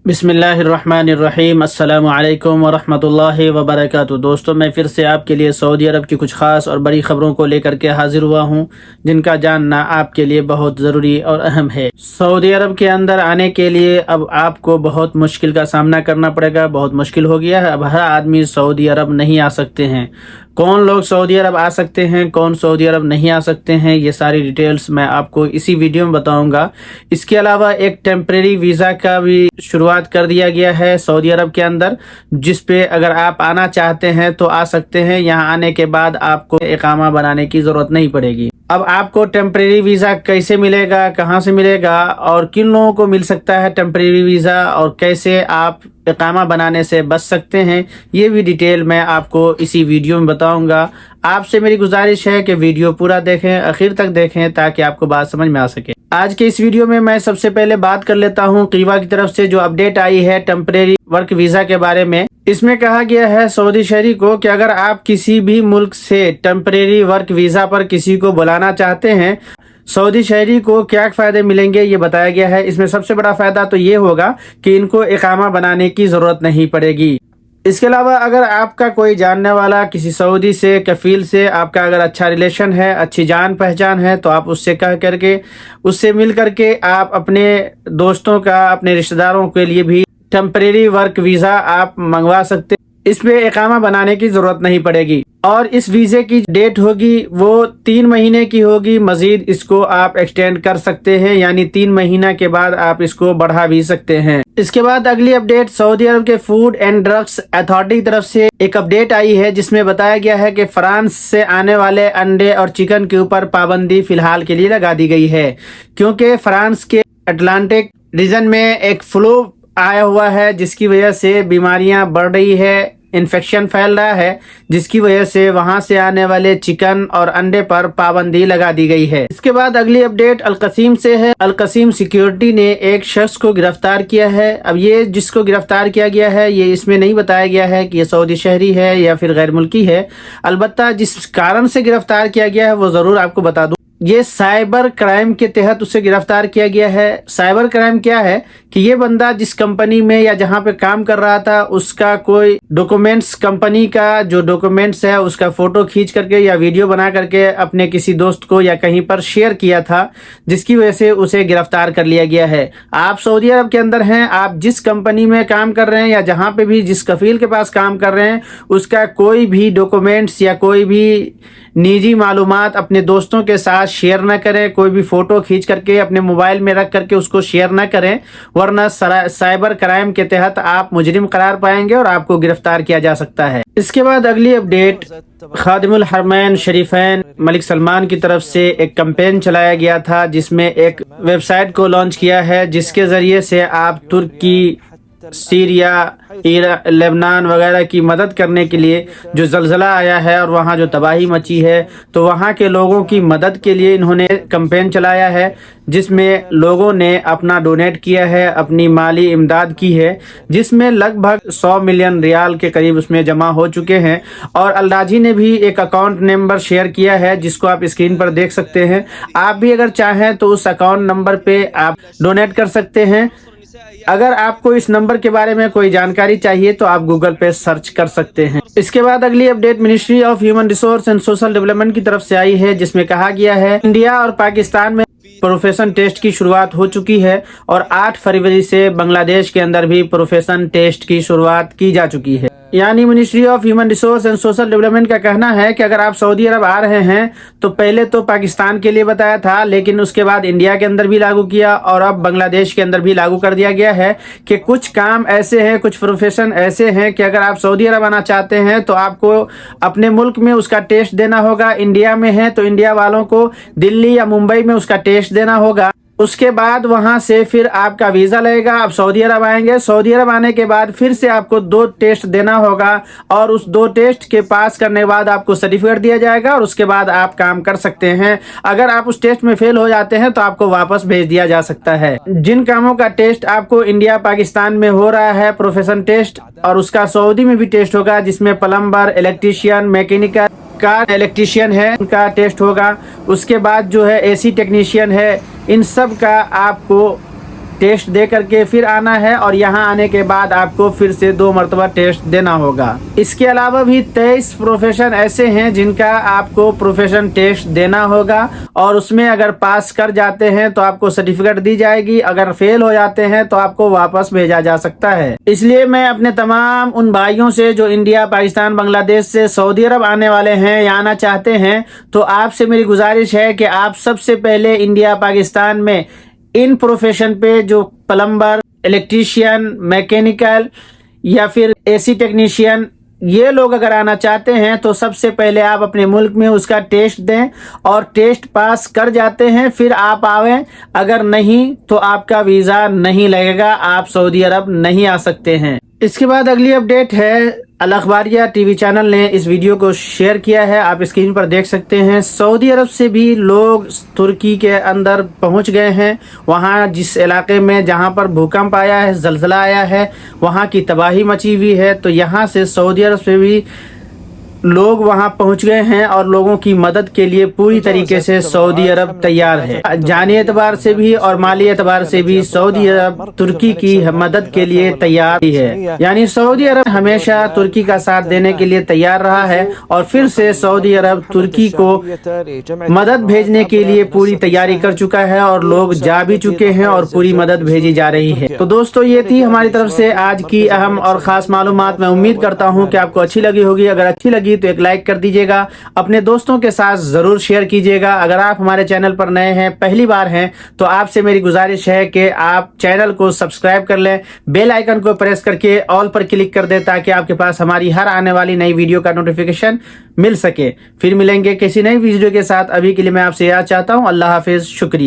بسم اللہ الرحمن الرحیم۔ السلام علیکم ورحمۃ اللہ وبرکاتہ۔ دوستوں، میں پھر سے آپ کے لیے سعودی عرب کی کچھ خاص اور بڑی خبروں کو لے کر کے حاضر ہوا ہوں، جن کا جاننا آپ کے لیے بہت ضروری اور اہم ہے۔ سعودی عرب کے اندر آنے کے لیے اب آپ کو بہت مشکل کا سامنا کرنا پڑے گا، بہت مشکل ہو گیا ہے۔ اب ہر آدمی سعودی عرب نہیں آ سکتے ہیں۔ کون لوگ سعودی عرب آ سکتے ہیں، کون سعودی عرب نہیں آ سکتے ہیں، یہ ساری ڈیٹیلز میں آپ کو اسی ویڈیو میں بتاؤں گا۔ اس کے علاوہ ایک ٹیمپریری ویزا کا بھی شروعات کر دیا گیا ہے سعودی عرب کے اندر، جس پہ اگر آپ آنا چاہتے ہیں تو آ سکتے ہیں۔ یہاں آنے کے بعد آپ کو اقامہ بنانے کی ضرورت نہیں پڑے گی۔ اب آپ کو ٹیمپریری ویزا کیسے ملے گا، کہاں سے ملے گا، اور کن لوگوں کو مل سکتا ہے ٹیمپریری ویزا، اور کیسے آپ اقامہ بنانے سے بچ سکتے ہیں، یہ بھی ڈیٹیل میں آپ کو اسی ویڈیو میں بتاؤں گا۔ آپ سے میری گزارش ہے کہ ویڈیو پورا دیکھیں، آخر تک دیکھیں، تاکہ آپ کو بات سمجھ میں آ سکے۔ آج کے اس ویڈیو میں سب سے پہلے بات کر لیتا ہوں قیوا کی طرف سے جو اپڈیٹ آئی ہے ٹیمپریری ورک ویزا کے بارے میں۔ اس میں کہا گیا ہے سعودی شہری کو کہ اگر آپ کسی بھی ملک سے ٹیمپریری ورک ویزا پر کسی کو بلانا چاہتے ہیں، سعودی شہری کو کیا فائدے ملیں گے یہ بتایا گیا ہے۔ اس میں سب سے بڑا فائدہ تو یہ ہوگا کہ ان کو اقامہ بنانے کی ضرورت نہیں پڑے گی۔ اس کے علاوہ اگر آپ کا کوئی جاننے والا کسی سعودی سے، کفیل سے آپ کا اگر اچھا ریلیشن ہے، اچھی جان پہچان ہے، تو آپ اس سے کہہ کر کے، اس سے مل کر کے آپ اپنے دوستوں کا، اپنے رشتہ داروں کے لیے بھی ٹیمپریری ورک ویزا آپ منگوا سکتے ہیں۔ اس پہ اقامہ بنانے کی ضرورت نہیں پڑے گی، اور اس ویزے کی ڈیٹ ہوگی وہ 3 مہینے کی ہوگی۔ مزید اس کو آپ ایکسٹینڈ کر سکتے ہیں، یعنی 3 مہینہ کے بعد آپ اس کو بڑھا بھی سکتے ہیں۔ اس کے بعد اگلی اپڈیٹ سعودی عرب کے فوڈ اینڈ ڈرگس اتھارٹی کی طرف سے ایک اپڈیٹ آئی ہے، جس میں بتایا گیا ہے کہ فرانس سے آنے والے انڈے اور چکن کے اوپر پابندی فی الحال کے لیے لگا دی گئی ہے، کیونکہ فرانس کے اٹلانٹک ریجن میں ایک فلو آیا ہوا ہے، جس کی وجہ سے بیماریاں بڑھ رہی ہے، انفیکشن پھیل رہا ہے، جس کی وجہ سے وہاں سے آنے والے چکن اور انڈے پر پابندی لگا دی گئی ہے۔ اس کے بعد اگلی اپڈیٹ القصیم سے ہے۔ القصیم سیکیورٹی نے ایک شخص کو گرفتار کیا ہے۔ اب یہ جس کو گرفتار کیا گیا ہے، یہ اس میں نہیں بتایا گیا ہے کہ یہ سعودی شہری ہے یا پھر غیر ملکی ہے، البتہ جس کارن سے گرفتار کیا گیا ہے وہ ضرور آپ کو بتا دوں۔ یہ سائبر کرائم کے تحت اسے گرفتار کیا گیا ہے۔ سائبر کرائم کیا ہے کہ یہ بندہ جس کمپنی میں یا جہاں پہ کام کر رہا تھا، اس کا کوئی ڈاکومنٹس، کمپنی کا جو ڈاکومنٹس ہے اس کا فوٹو کھینچ کر کے یا ویڈیو بنا کر کے اپنے کسی دوست کو یا کہیں پر شیئر کیا تھا، جس کی وجہ سے اسے گرفتار کر لیا گیا ہے۔ آپ سعودی عرب کے اندر ہیں، آپ جس کمپنی میں کام کر رہے ہیں یا جہاں پہ بھی جس کفیل کے پاس کام کر رہے ہیں، اس کا کوئی بھی ڈاکومنٹس یا کوئی بھی نجی معلومات اپنے دوستوں کے ساتھ شیئر نہ کریں۔ کوئی بھی فوٹو کھینچ کر کے اپنے موبائل میں رکھ کر کے اس کو شیئر نہ کریں، ورنہ سائبر کرائم کے تحت آپ مجرم قرار پائیں گے اور آپ کو گرفتار کیا جا سکتا ہے۔ اس کے بعد اگلی اپڈیٹ خادم الحرمین شریفین ملک سلمان کی طرف سے ایک کمپین چلایا گیا تھا، جس میں ایک ویب سائٹ کو لانچ کیا ہے، جس کے ذریعے سے آپ ترکی، سیریا، لبنان وغیرہ کی مدد کرنے کے لیے، جو زلزلہ آیا ہے اور وہاں جو تباہی مچی ہے، تو وہاں کے لوگوں کی مدد کے لیے انہوں نے کمپین چلایا ہے، جس میں لوگوں نے اپنا ڈونیٹ کیا ہے، اپنی مالی امداد کی ہے، جس میں لگ بھگ 100 ملین ریال کے قریب اس میں جمع ہو چکے ہیں۔ اور الراجی نے بھی ایک اکاؤنٹ نمبر شیئر کیا ہے، جس کو آپ اسکرین پر دیکھ سکتے ہیں۔ آپ بھی اگر چاہیں تو اس اکاؤنٹ نمبر پہ آپ ڈونیٹ کر سکتے ہیں۔ اگر آپ کو اس نمبر کے بارے میں کوئی جانکاری چاہیے تو آپ گوگل پہ سرچ کر سکتے ہیں۔ اس کے بعد اگلی update ministry of human resource and social development کی طرف سے آئی ہے، جس میں کہا گیا ہے انڈیا اور پاکستان میں پروفیشن ٹیسٹ کی شروعات ہو چکی ہے، اور 8 فروری سے بنگلہ دیش کے اندر بھی پروفیشن ٹیسٹ کی شروعات کی جا چکی ہے۔ یعنی ministry of human resource and social development کا کہنا ہے کہ اگر آپ سعودی عرب آ رہے ہیں تو پہلے تو پاکستان کے لیے بتایا تھا، لیکن اس کے بعد انڈیا کے اندر بھی لاگو کیا، اور اب بنگلہ دیش کے اندر بھی لاگو کر دیا گیا ہے کہ کچھ کام ایسے ہیں، کچھ پروفیشن ایسے ہیں کہ اگر آپ سعودی عرب آنا چاہتے ہیں تو آپ کو اپنے ملک میں اس کا ٹیسٹ دینا ہوگا۔ انڈیا میں ہے تو انڈیا والوں کو دلی یا ممبئی میں اس کا ٹیسٹ دینا ہوگا۔ اس کے بعد وہاں سے پھر آپ کا ویزا لگے گا، آپ سعودی عرب آئیں گے۔ سعودی عرب آنے کے بعد پھر سے آپ کو 2 ٹیسٹ دینا ہوگا، اور اس 2 ٹیسٹ کے پاس کرنے کے بعد آپ کو سرٹیفکیٹ دیا جائے گا، اور اس کے بعد آپ کام کر سکتے ہیں۔ اگر آپ اس ٹیسٹ میں فیل ہو جاتے ہیں تو آپ کو واپس بھیج دیا جا سکتا ہے۔ جن کاموں کا ٹیسٹ آپ کو انڈیا پاکستان میں ہو رہا ہے، پروفیشن ٹیسٹ، اور اس کا سعودی میں بھی ٹیسٹ ہوگا، جس میں پلمبر، الیکٹریشین، میکینیکل، کار الیکٹریشین ہے، ان کا ٹیسٹ ہوگا۔ اس کے بعد جو ہے اے سی ٹیکنیشین ہے، ان سب کا آپ کو ٹیسٹ دے کر کے پھر آنا ہے، اور یہاں آنے کے بعد آپ کو پھر سے 2 مرتبہ ٹیسٹ دینا ہوگا۔ اس کے علاوہ بھی 23 پروفیشن ایسے ہیں جن کا آپ کو پروفیشن ٹیسٹ دینا ہوگا، اور اس میں اگر پاس کر جاتے ہیں تو آپ کو سرٹیفکیٹ دی جائے گی، اگر فیل ہو جاتے ہیں تو آپ کو واپس بھیجا جا سکتا ہے۔ اس لیے میں اپنے تمام ان بھائیوں سے جو انڈیا، پاکستان، بنگلہ دیش سے سعودی عرب آنے والے ہیں یا آنا چاہتے ہیں، تو آپ سے میری گزارش ہے کہ آپ سب سے پہلے انڈیا، پاکستان میں ان پروفیشن پہ جو پلمبر، الیکٹریشین، میکینیکل یا پھر اے سی ٹیکنیشین، یہ لوگ اگر آنا چاہتے ہیں تو سب سے پہلے آپ اپنے ملک میں اس کا ٹیسٹ دیں، اور ٹیسٹ پاس کر جاتے ہیں پھر آپ آویں، اگر نہیں تو آپ کا ویزا نہیں لگے گا، آپ سعودی عرب نہیں آ سکتے ہیں۔ اس کے بعد اگلی اپڈیٹ ہے، الاخباریہ ٹی وی چینل نے اس ویڈیو کو شیئر کیا ہے، آپ اسکرین پر دیکھ سکتے ہیں۔ سعودی عرب سے بھی لوگ ترکی کے اندر پہنچ گئے ہیں، وہاں جس علاقے میں جہاں پر بھوکمپ آیا ہے، زلزلہ آیا ہے، وہاں کی تباہی مچی ہوئی ہے، تو یہاں سے سعودی عرب سے بھی لوگ وہاں پہنچ گئے ہیں، اور لوگوں کی مدد کے لیے پوری طریقے سے سعودی عرب تیار ہے۔ جانی اعتبار سے بھی اور مالی اعتبار سے بھی سعودی عرب ترکی کی مدد کے لیے تیار ہے، یعنی سعودی عرب ہمیشہ ترکی کا ساتھ دینے کے لیے تیار رہا ہے، اور پھر سے سعودی عرب ترکی کو مدد بھیجنے کے لیے پوری تیاری کر چکا ہے، اور لوگ جا بھی چکے ہیں اور پوری مدد بھیجی جا رہی ہے۔ تو دوستو، یہ تھی ہماری طرف سے آج کی اہم اور خاص معلومات۔ میں امید کرتا ہوں کہ آپ کو اچھی لگی ہوگی، اگر اچھی لگی تو ایک لائک کر دیجیے گا، اپنے دوستوں کے ساتھ ضرور شیئر کیجیے گا۔ اگر آپ ہمارے چینل پر نئے ہیں، پہلی بار ہیں، تو آپ سے میری گزارش ہے کہ آپ چینل کو سبسکرائب کر لیں، بیل آئیکن کو پریس کر کے آل پر کلک کر دیں، تاکہ آپ کے پاس ہماری ہر آنے والی نئی ویڈیو کا نوٹیفیکیشن مل سکے۔ پھر ملیں گے کسی نئی ویڈیو کے ساتھ، ابھی کے لیے میں آپ سے یاد چاہتا ہوں، اللہ حافظ، شکریہ۔